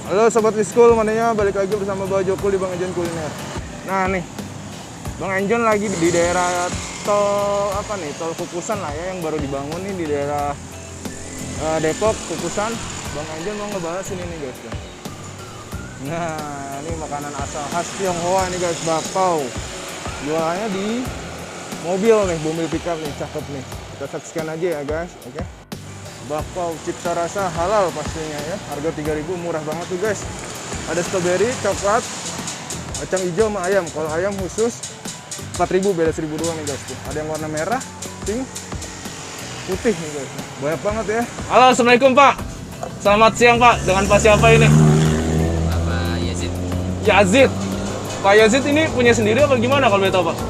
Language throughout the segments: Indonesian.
Halo Sobat Liskul, mananya balik lagi bersama Bang Joko di Bang Enjon Kuliner. Nah nih, Bang Enjon lagi di daerah tol tol Kukusan lah ya, yang baru dibangun nih di daerah Depok, Kukusan. Bang Enjon mau ngebahas ini nih guys. Nah, ini makanan asal khas Tionghoa nih guys, bakpao. Jualannya di mobil nih, mobil pickup nih, cakep nih. Kita saksikan aja ya guys, oke. Bakpao cipta rasa halal pastinya ya. Harga 3.000, murah banget tuh guys. Ada stroberi, coklat, kacang hijau sama ayam. Kalau ayam khusus 4.000, beda 1.000 doang nih guys tuh. Ada yang warna merah, pink, putih nih guys. Banyak banget ya. Halo, assalamualaikum Pak. Selamat siang Pak. Dengan Pak siapa ini? Bapak Yazid. Yazid. Pak Yazid ini punya sendiri apa gimana kalau boleh tahu Pak?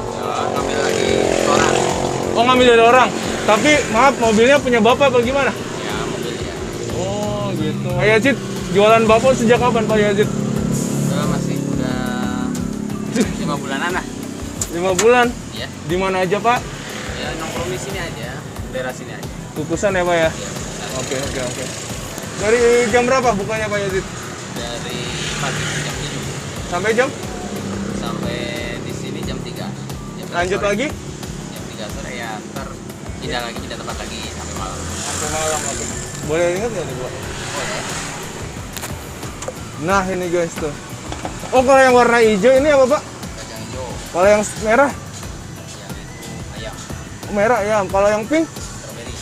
Ngambil lagi orang. Oh, ngambil dari orang. Tapi maaf, mobilnya punya Bapak apa gimana? Ya, mobilnya. Oh gitu. Pak Yazid jualan bakpao sejak kapan Pak Yazid? Udah 5 bulanan lah. 5 bulan. Ya. Di mana aja Pak? Ya nongkrong di sini aja, daerah sini aja. Kukusan ya Pak ya? Ya, Oke. Dari jam berapa bukanya Pak Yazid? dari pagi jam 7 Sampai jam? sampai di sini jam 3. Lanjut lagi? Jam 3 sore ya, ntar pindah tempat lagi sampai malam. Sampai malam. Oke. Boleh ingat nggak nih Pak? Boleh. Nah ini guys tuh. Oh, kalau yang warna hijau ini apa Pak? Kacang hijau, Kalau yang merah? yang itu ayam, Oh, merah ya. Kalau yang pink? strawberry.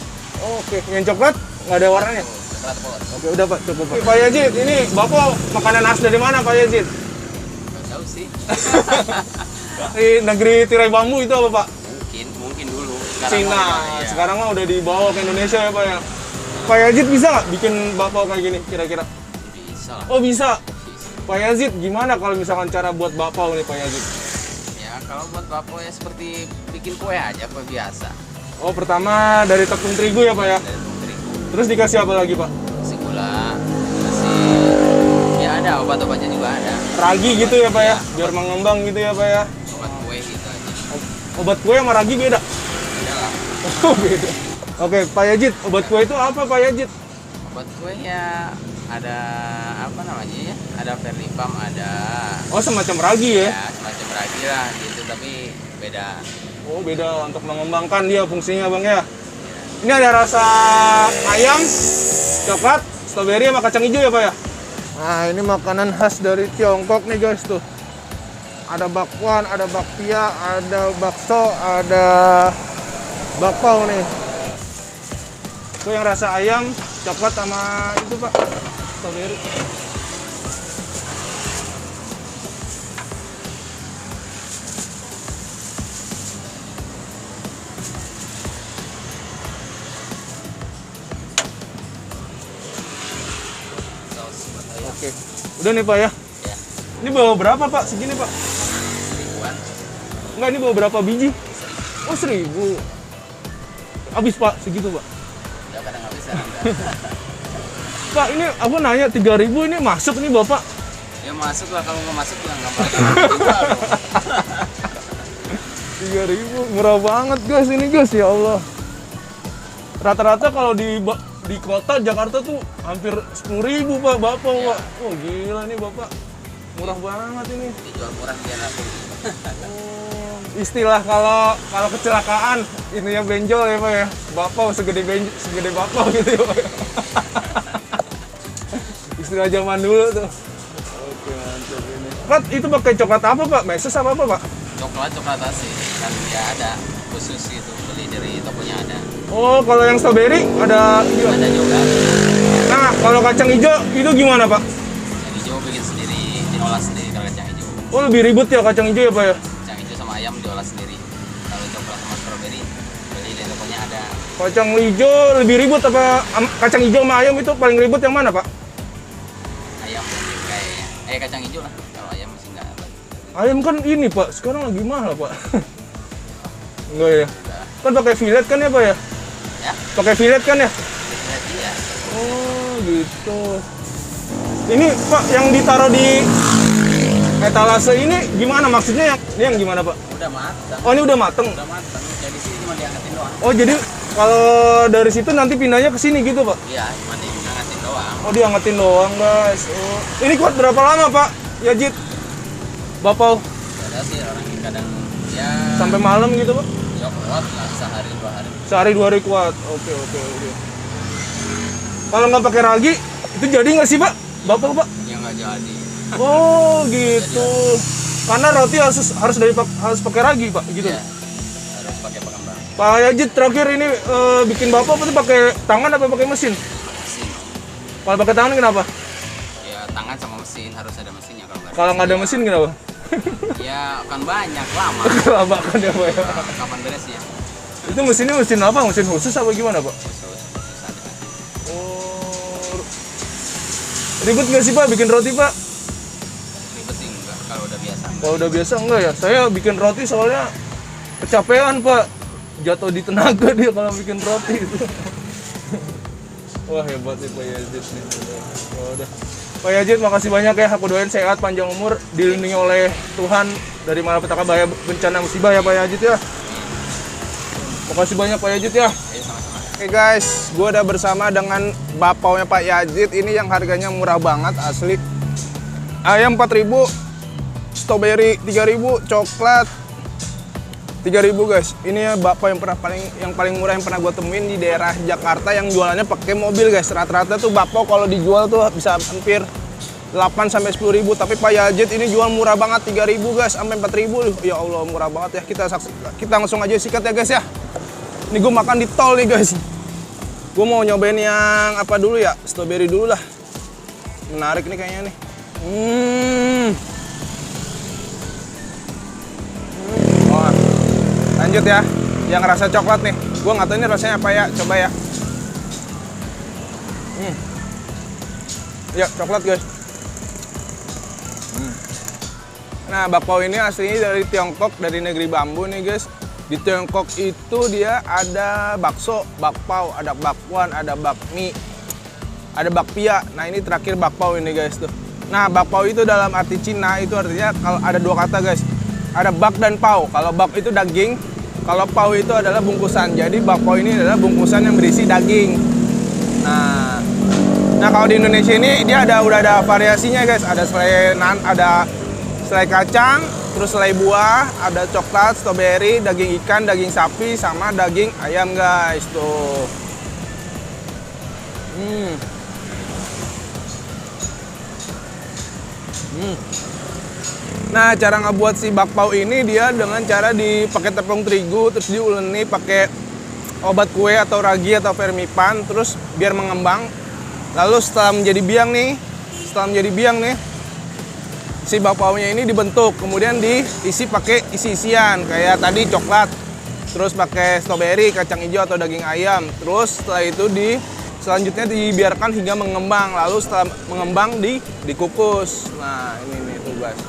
Oh, oke. Yang coklat nggak ada warnanya? Coklat bos. Oke, udah Pak, cukup Pak. Pak Yazid, ini bakpao makanan khas dari mana Pak Yazid? Nggak tahu sih. Di negeri tirai bambu itu apa Pak? mungkin dulu. Cina. Iya. Sekarang mah udah dibawa ke Indonesia ya Pak ya. Pak Yazid bisa nggak bikin bakpao kayak gini kira-kira? Bisa lah. Oh bisa. Bisa. Pak Yazid, gimana kalau misalkan cara buat bakpao nih Pak Yazid? Ya kalau buat bakpao ya seperti bikin kue aja, kue biasa. Oh, pertama dari tepung terigu ya Pak ya. Dari tepung terigu, Terus dikasih apa lagi Pak? kasih gula, kasih ya ada obat-obatnya juga ada. Ragi gitu ya Pak ya, biar mengembang gitu ya Pak ya. Obat kue gitu aja. Obat kue sama ragi beda? Ada lah. Oh beda. Oke, Pak Yazid, obat kue itu apa Pak Yazid? Obat kue ya ada apa namanya ya? Ada Verlipam, ada Oh, semacam ragi ya? ya semacam ragi lah gitu, tapi beda. Oh, beda untuk mengembangkan dia fungsinya Bang ya. Ini ada rasa ayam, coklat, stroberi sama kacang hijau ya Pak ya? Nah, ini makanan khas dari Tiongkok nih guys tuh. Ada bakwan, ada bakpia, ada bakso, ada bakpao nih. Itu yang rasa ayam, coklat sama itu Pak, stroberi. Saus buat ayam. Oke, udah nih Pak ya. Ya, Ini bawa berapa Pak? Segini Pak? ribuan. Enggak, ini bawa berapa biji? Oh, 1.000. Habis Pak, segitu Pak. Ya kadang nggak bisa. Pak, ini aku nanya 3.000 ini masuk nih Bapak? Ya masuk lah, kalau nggak masuk bilang nggak masuk. 3.000 murah banget guys ini guys, ya Allah. Rata-rata kalau di kota Jakarta tuh hampir 10.000 Pak bakpao Pak. Oh gila nih Bapak, murah banget ini. Dijual murah biar laku. Oh, istilah kalau kecelakaan ini ya benjol ya Pak ya. Bakpao segede bakpao gitu ya Pak. Istilah zaman dulu tuh. Oke, mantap ini. Pak, itu pakai coklat apa Pak? Meses apa Pak? Coklat asin kan ya ada khusus itu, beli dari tokonya ada. Oh, kalau yang stroberi ada juga. Ada juga. Nah, kalau kacang hijau itu gimana Pak? Yang hijau bikin sendiri, diolah sendiri kalau kacang hijau. Oh, lebih ribet ya kacang hijau ya Pak ya? Kacang hijau sama ayam diolah sendiri. Kalau coklat sama strawberry beli dari tokonya ada. Kacang hijau lebih ribet apa kacang hijau sama ayam itu paling ribet yang mana Pak? Ayam mungkin kayaknya. Kacang hijau lah. Kalau ayam masih nggak ada. Ayam kan ini Pak, sekarang lagi mahal Pak. Enggak ya? Udah. Kan pakai fillet kan ya Pak ya? Ya, Pakai fillet kan ya? jadi ya. Oh gitu. Ini Pak yang ditaruh di etalase ini gimana maksudnya? Yang gimana Pak? Udah matang. Oh, ini udah mateng. Udah matang. Jadi sini cuma diangkatin doang. Oh, jadi kalau dari situ nanti pindahnya ke sini gitu Pak? Iya, cuma diangkatin doang. Oh, diangetin doang, guys. Oh. Ini kuat berapa lama, Pak? Yajit. Bapau Ada sih orang yang kadang ya sampai malam gitu, Pak? ya kuat lah sehari 2 hari. Sehari 2 hari kuat. Oke. Kalau nggak pakai ragi, itu jadi nggak sih, Pak? Bapau, Pak? Ya nggak jadi. Oh, gitu. Karena roti harus pakai ragi, Pak, gitu. Ya, harus pakai pengembang Pak Yajit terakhir ini bikin bapau apa tuh pakai tangan apa pakai mesin? mesin. Kalau pakai tangan kenapa? Ya tangan sama mesin harus ada mesinnya Kalau nggak ada mesin kenapa? ya akan banyak lama. Lama kan ya, Pak, ya? Kapan beresnya? Itu mesinnya mesin apa? Mesin khusus apa gimana, Pak? Susah ada. Oh, ribet nggak sih, Pak, bikin roti, Pak? Ribet sih enggak kalau udah biasa. Kalau udah biasa enggak ya? Saya bikin roti soalnya kecapean, Pak. Jatuh di tenaga dia kalau bikin roti itu. Wah, hebat sih Pak Yajit nih. Oh, udah. Pak Yajit, makasih banyak ya. Aku doain sehat, panjang umur, dilindungi oleh Tuhan dari malapetaka bahaya bencana musibah ya Pak Yajit ya. Makasih banyak Pak Yajit ya. Ayo sama-sama. Oke guys, gue udah bersama dengan bapaunya Pak Yajit. Ini yang harganya murah banget asli. Ayam 4.000, strawberry 3.000, coklat 3.000 guys. Ini ya bapau yang paling murah yang pernah gue temuin di daerah Jakarta yang jualannya pakai mobil guys. Rata-rata tuh bapau kalau dijual tuh bisa hampir 8 sampai 10.000, tapi Pak Yajit ini jual murah banget 3.000 guys sampai 4.000. Ya Allah, murah banget ya. Kita langsung aja sikat ya guys ya. Ini gue makan di tol nih guys. Gue mau nyobain yang apa dulu ya? Strawberry dulu lah. Menarik nih kayaknya nih. Oh, lanjut ya. Yang rasa coklat nih. Gue nggak tahu ini rasanya apa ya. Coba ya. Ya, coklat guys. Nah, bakpao ini aslinya dari Tiongkok, dari negeri bambu nih guys. Di Tiongkok itu dia ada bakso, bakpao, ada bakwan, ada bakmi, ada bakpia. Nah, ini terakhir bakpao ini guys tuh. Nah, bakpao itu dalam arti Cina itu artinya kalau ada dua kata guys. Ada bak dan pao. Kalau bak itu daging, kalau pao itu adalah bungkusan. Jadi bakpao ini adalah bungkusan yang berisi daging. Nah kalau di Indonesia ini dia udah ada variasinya guys. Ada selai kacang, terus selai buah, ada coklat, strawberry, daging ikan, daging sapi, sama daging ayam guys tuh. Nah, cara ngebuat si bakpao ini dia dengan cara dipakai tepung terigu, terus diuleni pakai obat kue atau ragi atau vermipan, terus biar mengembang. Lalu setelah menjadi biang nih, si bakpaonya ini dibentuk, kemudian diisi pakai isi-isian kayak tadi coklat, terus pakai strawberry, kacang hijau atau daging ayam. Terus setelah itu selanjutnya dibiarkan hingga mengembang. Lalu setelah mengembang dikukus. Nah, ini nih tuh guys.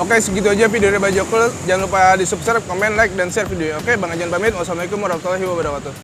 Oke, segitu aja video dari Bajokul. Jangan lupa di subscribe, komen, like, dan share videonya. Oke, Bang Ajan pamit. Wassalamualaikum warahmatullahi wabarakatuh.